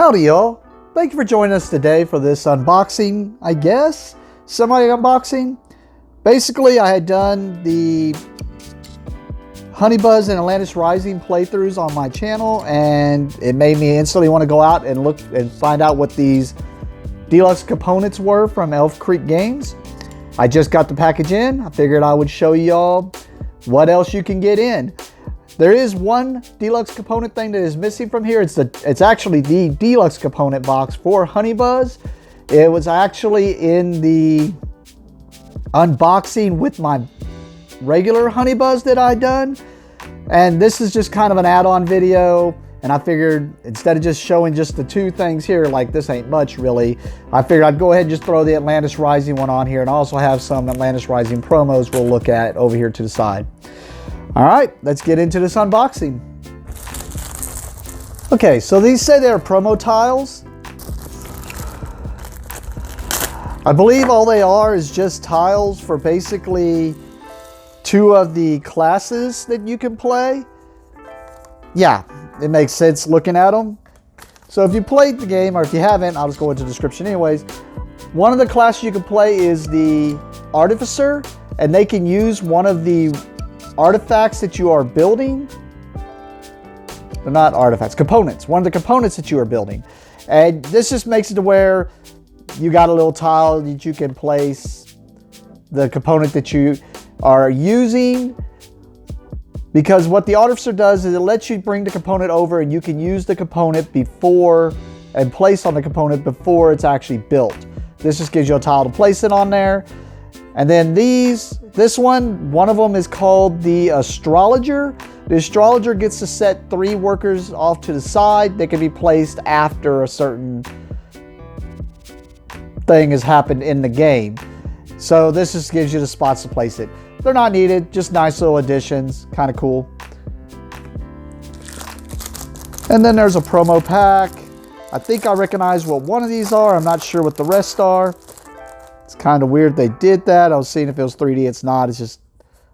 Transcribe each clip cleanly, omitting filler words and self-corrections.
Howdy y'all, thank you for joining us today for this unboxing, I guess, semi-unboxing. Basically, I had done the Honey Buzz and Atlantis Rising playthroughs on my channel, and it made me instantly want to go out and look and find out what these deluxe components were from Elf Creek Games. I just got the package in. I figured I would show y'all what else you can get in. There is one deluxe component thing that is missing from here. It's actually the deluxe component box for Honey Buzz. It was actually in the unboxing with my regular Honey Buzz that I done. And this is just kind of an add-on video. And I figured instead of just showing just the two things here, like this ain't much really, I figured I'd go ahead and just throw the Atlantis Rising one on here, and I also have some Atlantis Rising promos we'll look at over here to the side. All right, let's get into this unboxing. Okay, so these say they're promo tiles. I believe all they are is just tiles for basically two of the classes that you can play. Yeah, it makes sense looking at them. So if you played the game, or if you haven't, I'll just go into the description anyways. One of the classes you can play is the Artificer, and they can use one of the artifacts that you are building. They're not artifacts, components. One of the components that you are building. And this just makes it to where you got a little tile that you can place the component that you are using. Because what the Artificer does is it lets you bring the component over, and you can use the component before and place on the component before it's actually built. This just gives you a tile to place it on there. And then this one of them is called the Astrologer. The Astrologer gets to set 3 workers off to the side. They can be placed after a certain thing has happened in the game. So this just gives you the spots to place it. They're not needed, just nice little additions, kind of cool. And then there's a promo pack. I think I recognize what one of these are. I'm not sure what the rest are. It's kind of weird they did that. I was seeing if it was 3D. It's not. It's just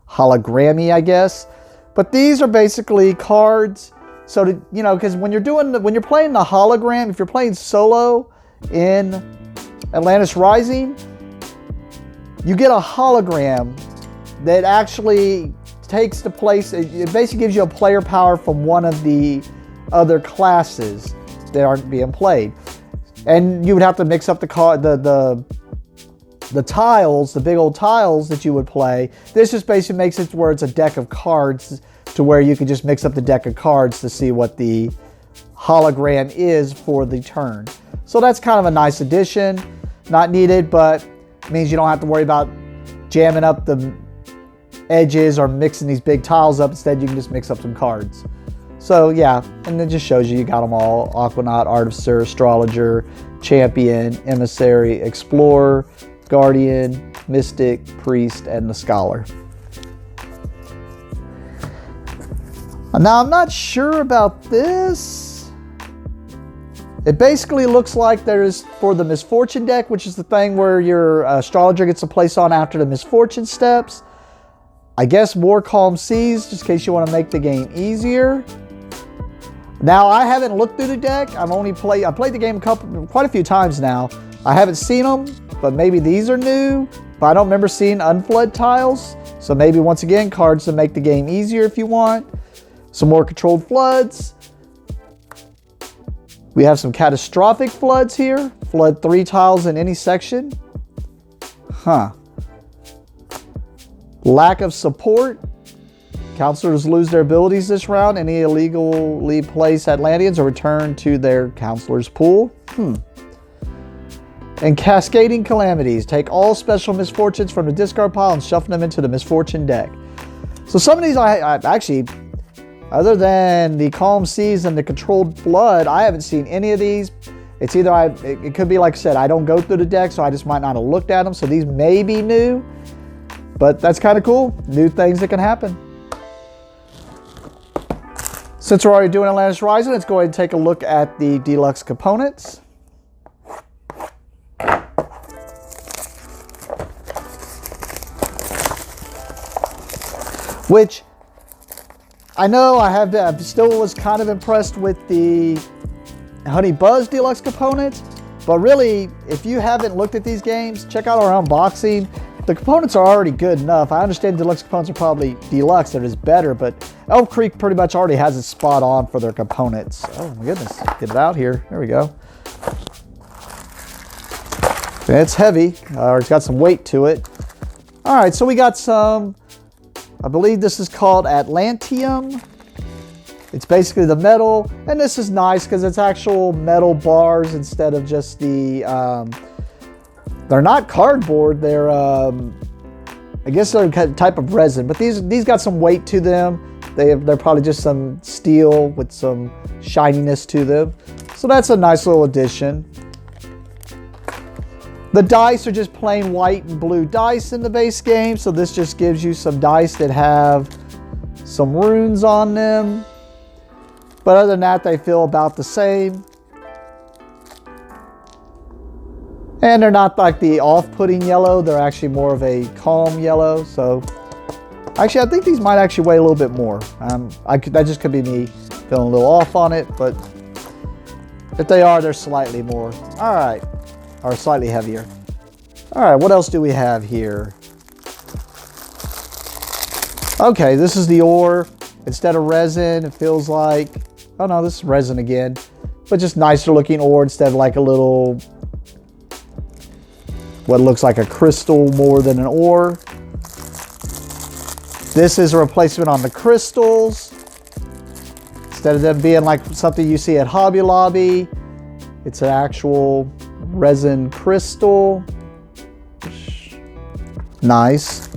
hologrammy, I guess. But these are basically cards. So to, you know, because when you're playing the hologram, if you're playing solo in Atlantis Rising, you get a hologram that actually takes the place. It basically gives you a player power from one of the other classes that aren't being played, and you would have to mix up the tiles, the big old tiles that you would play. This just basically makes it where it's a deck of cards to where you can just mix up the deck of cards to see what the hologram is for the turn. So that's kind of a nice addition. Not needed, but means you don't have to worry about jamming up the edges or mixing these big tiles up. Instead, you can just mix up some cards. So yeah, and it just shows you got them all: Aquanaut, Artificer, Astrologer, Champion, Emissary, Explorer, Guardian, Mystic, Priest, and the Scholar. Now I'm not sure about this. It basically looks like there's for the Misfortune deck, which is the thing where your Astrologer gets a place on after the Misfortune steps. I guess more calm seas, just in case you want to make the game easier. Now I haven't looked through the deck. I played the game quite a few times now. I haven't seen them, but maybe these are new. But I don't remember seeing unflood tiles. So maybe once again, cards to make the game easier if you want. Some more controlled floods. We have some catastrophic floods here. Flood 3 tiles in any section. Huh. Lack of support. Counselors lose their abilities this round. Any illegally placed Atlanteans are returned to their counselor's pool. And cascading calamities. Take all special misfortunes from the discard pile and shuffle them into the Misfortune deck. So some of these I actually, other than the calm seas and the controlled flood, I haven't seen any of these. It's either it could be, like I said, I don't go through the deck, so I just might not have looked at them. So these may be new, but that's kind of cool. New things that can happen. Since we're already doing Atlantis Rising, let's go ahead and take a look at the deluxe components. Which I know I still was kind of impressed with the Honey Buzz Deluxe components. But really, if you haven't looked at these games, check out our unboxing. The components are already good enough. I understand Deluxe components are probably Deluxe, that is better, but Elf Creek pretty much already has it spot on for their components. Oh my goodness, get it out here. There we go. It's heavy, or it's got some weight to it. All right, so we got some, I believe this is called Atlantium. It's basically the metal, and this is nice because it's actual metal bars instead of just the, they're not cardboard, they're, I guess they're a type of resin, but these got some weight to them. They're probably just some steel with some shininess to them. So that's a nice little addition. The dice are just plain white and blue dice in the base game, so this just gives you some dice that have some runes on them. But other than that, they feel about the same. And they're not like the off-putting yellow. They're actually more of a calm yellow. So, actually, I think these might actually weigh a little bit more. That just could be me feeling a little off on it. But if they are, they're slightly more. All right. Or slightly heavier. All right, what else do we have here? Okay, this is the ore. Instead of resin, it feels like, oh no, this is resin again, but just nicer looking ore instead of like a little, what looks like a crystal more than an ore. This is a replacement on the crystals. Instead of them being like something you see at Hobby Lobby, it's an actual resin crystal. Nice.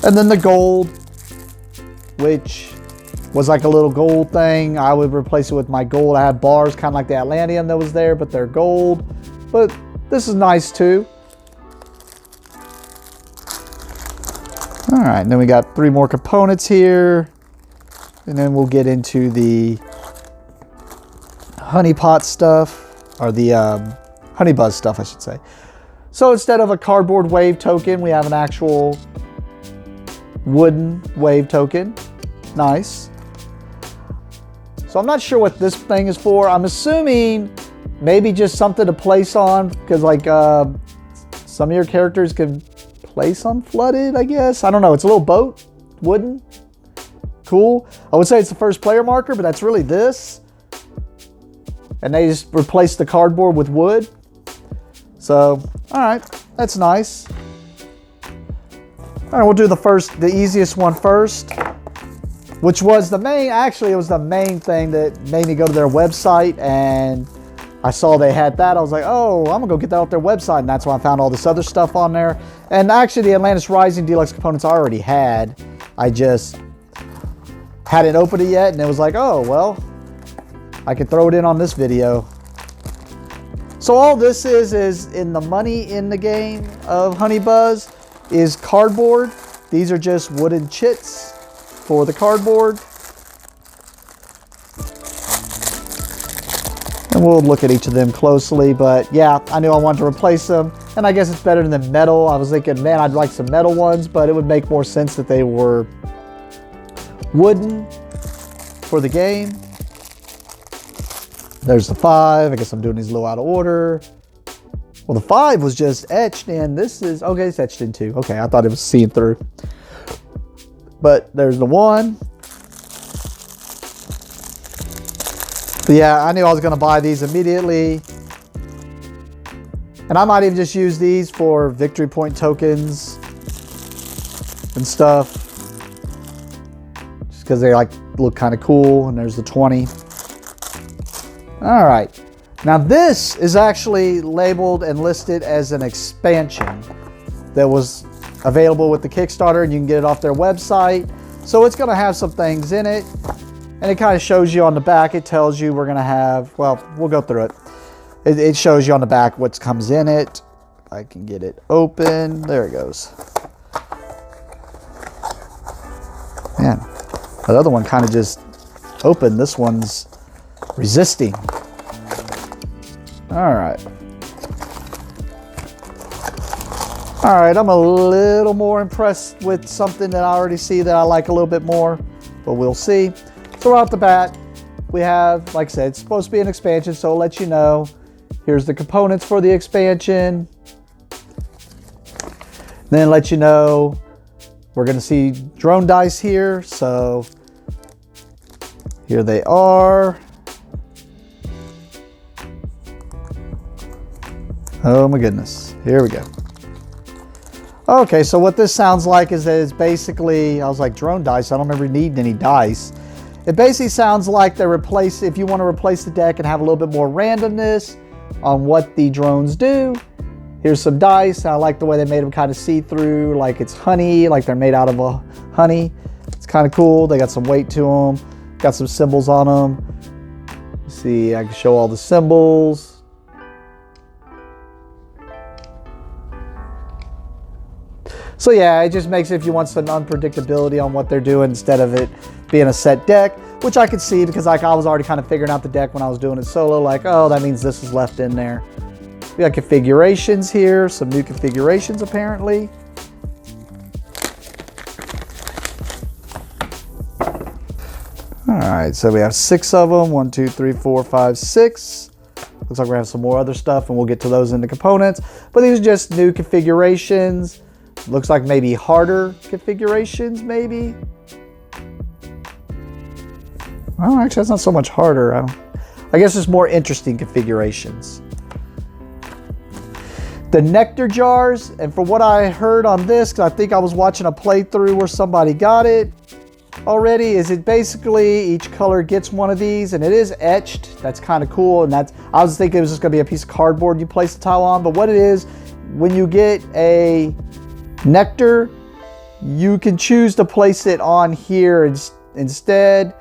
And then the gold, which was like a little gold thing. I would replace it with my gold. I had bars kind of like the Atlantium that was there, but they're gold. But this is nice too. All right, and then we got 3 more components here. And then we'll get into the honey pot stuff, or the honey buzz stuff, I should say. So instead of a cardboard wave token, we have an actual wooden wave token. Nice. So I'm not sure what this thing is for. I'm assuming maybe just something to place on, because like some of your characters can place on flooded, I guess. I don't know. It's a little boat, wooden. Cool. I would say it's the first player marker, but that's really this. And they just replaced the cardboard with wood. So, all right, that's nice. All right, we'll do the easiest one first, which was the main, actually it was the main thing that made me go to their website, and I saw they had that. I was like, oh, I'm gonna go get that off their website, and that's when I found all this other stuff on there. And actually the Atlantis Rising Deluxe components I already had. I just hadn't opened it yet, and it was like, oh, well, I can throw it in on this video. So all this is in the money in the game of Honey Buzz is cardboard. These are just wooden chits for the cardboard. And we'll look at each of them closely, but yeah, I knew I wanted to replace them, and I guess it's better than metal. I was thinking, man, I'd like some metal ones, but it would make more sense that they were wooden for the game. There's the 5. I guess I'm doing these a little out of order. Well, the 5 was just etched in. This is, okay, it's etched in too. Okay, I thought it was seen through. But there's the 1. But yeah, I knew I was going to buy these immediately. And I might even just use these for victory point tokens and stuff. Just because they like look kind of cool. And there's the 20. All right, now this is actually labeled and listed as an expansion that was available with the Kickstarter, and you can get it off their website. So it's gonna have some things in it, and it kind of shows you on the back. It tells you we're gonna have, well, we'll go through it. It shows you on the back what comes in it. If I can get it open, there it goes. Man, that other one kind of just opened. This one's resisting. All right. All right, I'm a little more impressed with something that I already see that I like a little bit more, but we'll see. So right off the bat, we have, like I said, it's supposed to be an expansion, so it'll let you know. Here's the components for the expansion. Then let you know we're going to see drone dice here. So here they are. Oh my goodness. Here we go. Okay, so what this sounds like is that it's basically, I was like, drone dice? I don't remember needing any dice. It basically sounds like they replace, if you want to replace the deck and have a little bit more randomness on what the drones do. Here's some dice. I like the way they made them kind of see-through, like it's honey, like they're made out of a honey. It's kind of cool. They got some weight to them. Got some symbols on them. See, I can show all the symbols. So yeah, it just makes it if you want some unpredictability on what they're doing instead of it being a set deck, which I could see because like I was already kind of figuring out the deck when I was doing it solo, like, oh, that means this is left in there. We got configurations here, some new configurations apparently. All right, so we have 6 of them, 1, 2, 3, 4, 5, 6. Looks like we're gonna have some more other stuff and we'll get to those in the components, but these are just new configurations. Looks like maybe harder configurations, maybe. Well, actually, that's not so much harder. I guess it's more interesting configurations. The nectar jars, and from what I heard on this, because I think I was watching a playthrough where somebody got it already, is it basically each color gets one of these, and it is etched. That's kind of cool, and that's, I was thinking it was just going to be a piece of cardboard you place the tile on, but what it is, when you get a nectar, you can choose to place it on here instead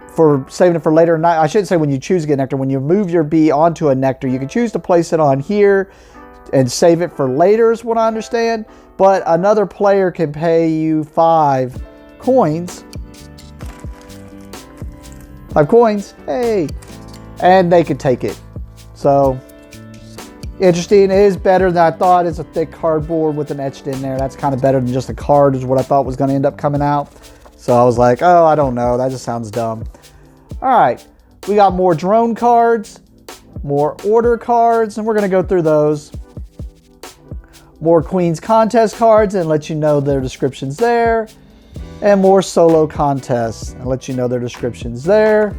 for saving it for later. I shouldn't say when you choose to get nectar. When you move your bee onto a nectar, you can choose to place it on here and save it for later is what I understand. But another player can pay you 5 coins. 5 coins, hey, and they could take it. So interesting. It is better than I thought. It's a thick cardboard with an etched in there. That's kind of better than just a card is what I thought was going to end up coming out. So I was like, oh, I don't know. That just sounds dumb. All right. We got more drone cards, more order cards, and we're going to go through those. More Queen's Contest cards and let you know their descriptions there. And more solo contests and let you know their descriptions there.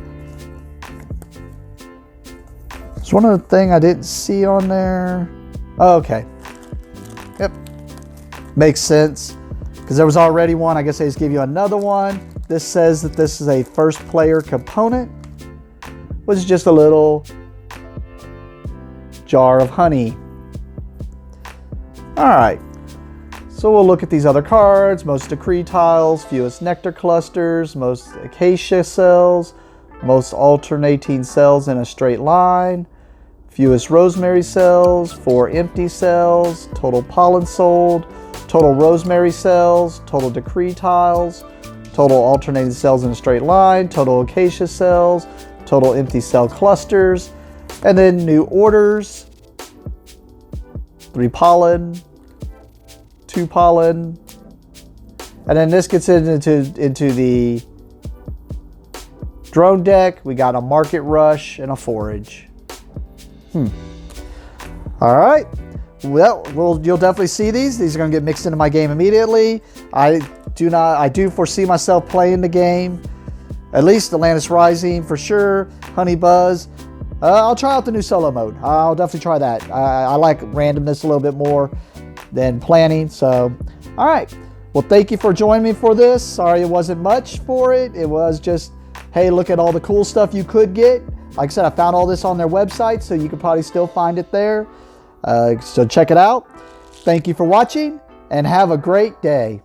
There's one other thing I didn't see on there. Oh, okay. Yep. Makes sense. Because there was already one. I guess they just give you another one. This says that this is a first player component, which is just a little jar of honey. All right. So we'll look at these other cards. Most decree tiles, fewest nectar clusters, most acacia cells, most alternating cells in a straight line, fewest rosemary cells, 4 empty cells, total pollen sold, total rosemary cells, total decree tiles, total alternating cells in a straight line, total acacia cells, total empty cell clusters, and then new orders, 3 pollen, 2 pollen, and then this gets into the drone deck. We got a market rush and a forage. All right. Well, you'll definitely see these. These are going to get mixed into my game immediately. I do foresee myself playing the game, at least Atlantis Rising for sure. Honey Buzz. I'll try out the new solo mode. I'll definitely try that. I like randomness a little bit more than planning. So, all right. Well, thank you for joining me for this. Sorry it wasn't much for it. It was just, hey, look at all the cool stuff you could get. Like I said, I found all this on their website, so you could probably still find it there. So check it out. Thank you for watching, and have a great day.